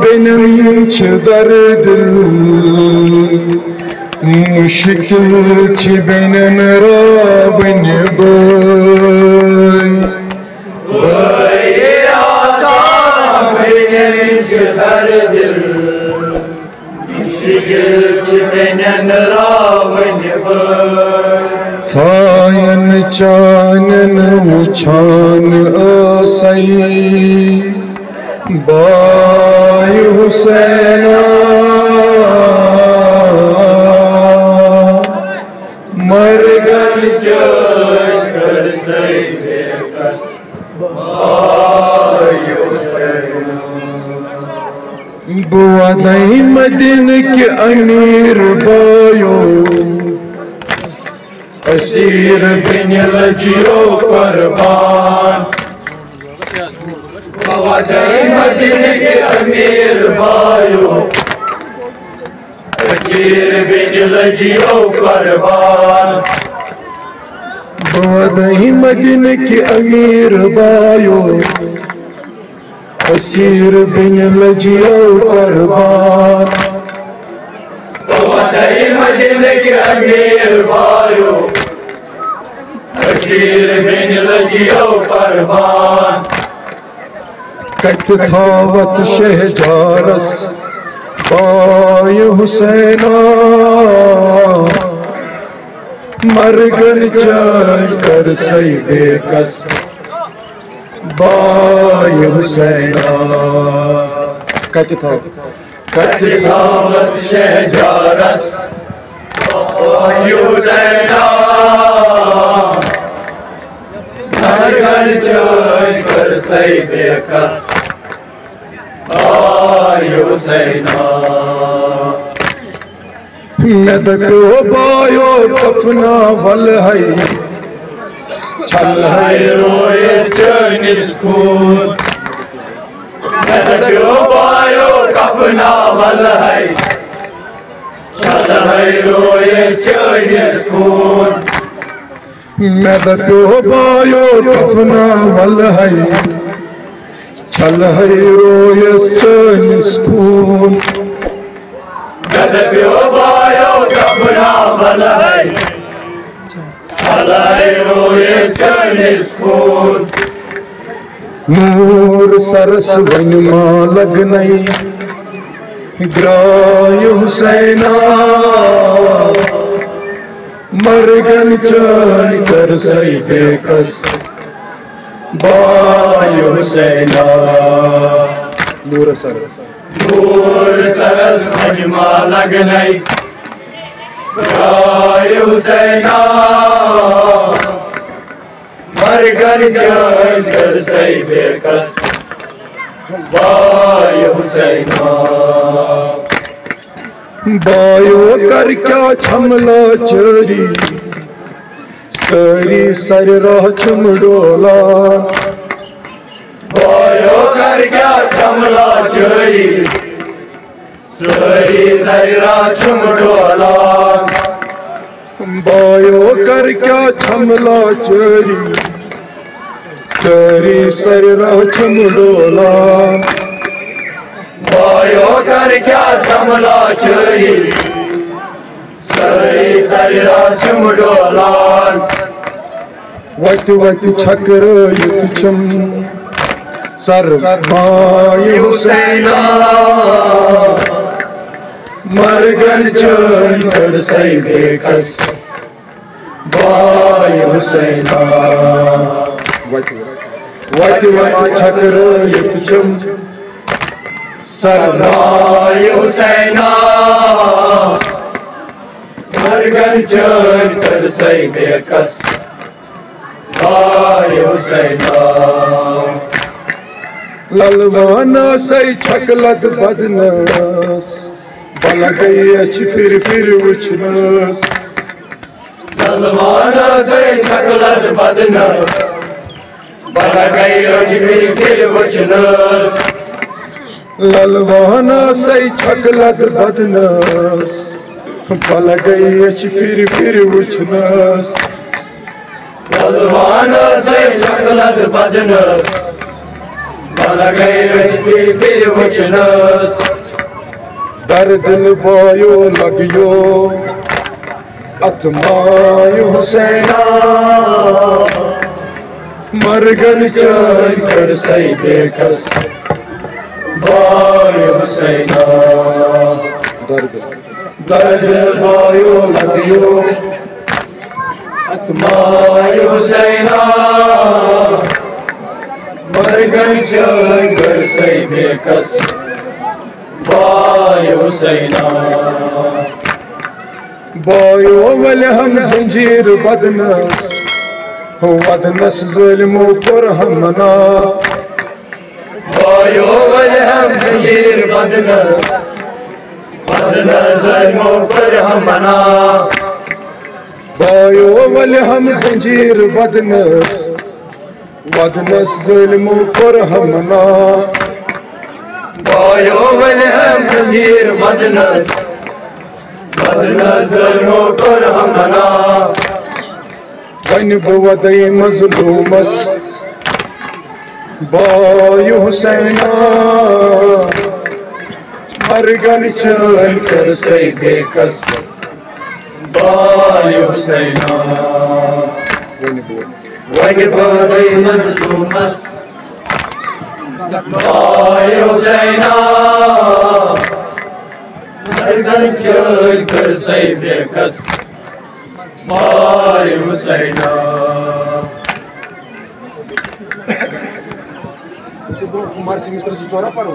बेनम छ दर्द मुश्किल छ बेनन रावन बोय आसान बेनम छ दर्द मुश्किल छ बेनन रावन बोय छायन चानन उछान असई बाय हुसैना मरगन कर सही बेकस बाय हुसैना बुआ दई मदीन के अमीर बायो असीर बिन लजियो कुर्बान मदीने के अमीर भाइयों असीर बिन लजियो कुर्बान मदीने के अमीर भाइयों असीर बिन लजियो कुर्बान मदीने के अमीर भाइयों असीर बिन लजियो कुर्बान कत थावत शहजारस बाय हुसैना मरगन चल कर सही बेकस बाय हुसैना कत थावत शहजारस बाय हुसैना मरगन चल कर सही बेकस बाय हुसैना नदको बायो कफना वल है छल है रोए चनिस खून नदको बायो कफना वल है छल है रोए चनिस खून नदको बायो कफना वल है छल है रोए चनिस खून नदको बायो कफना वल है छल है रोए चनिस खून नूर सरस वन मां लगनई ग्राय हुसैना मरगन चल कर सही बेकस बाय हुसैना नूर सरस मजमा लगनई गाय हुसैना मरगन चल कर सही बेकस बाय हुसैना बायो कर क्या छमला चोरी सरी सर रह चुमडोला बायो कर क्या छमला चोरी सरी सर रह चुमडोला बायो कर क्या छमला चोरी सरी सर रह चुमडोला बायो कर क्या छमला चोरी सरी सरा चुमडोलान वत वत छकर युत चुम सर बाय हुसैना मरगन चल कर सही बेकस बाय हुसैना वत वत छकर युत चुम सरदार हुसैना मरगन चल कर सही बेकस बाय हुसैना ललवाना सही छकलत बदनस बल गई अच्छी फिर उछनस ललवाना सही छकलत बदनस बल गई अच्छी फिर उछनस ललवाना सही छकलत बदनस बल गई अच्छी फिर उछनस ललवाना सही छकलत बदनस बल गई अच्छी फिर वचनस दर दिल बायो लगियो अतमायो हुसैना मरगन चल कर सही बेकस बायो हुसैना दर्द बायो लगियो बायो हुसैना मरगन चल कर सही बेकस बायो हुसैना बायो वल हम जंजीर बदनस वदनस जुल्मो पर हमना बायो वल हम जंजीर बदनस जुल्मो पर हमना बायो वल हम जंजीर बदनस वदनस जुल्मो पर हमना बायो वल हम जंजीर बदनस जुल्मो पर हमना वन बवदई मजलूमस बायो हुसैना मरगन चल कर सही बेकस बायो हुसैना वन बवदई मजलूमस बायो हुसैना मरगन चल कर सही बेकस बायो हुसैना कुमार सिंह मिश्र से चोरा पड़ो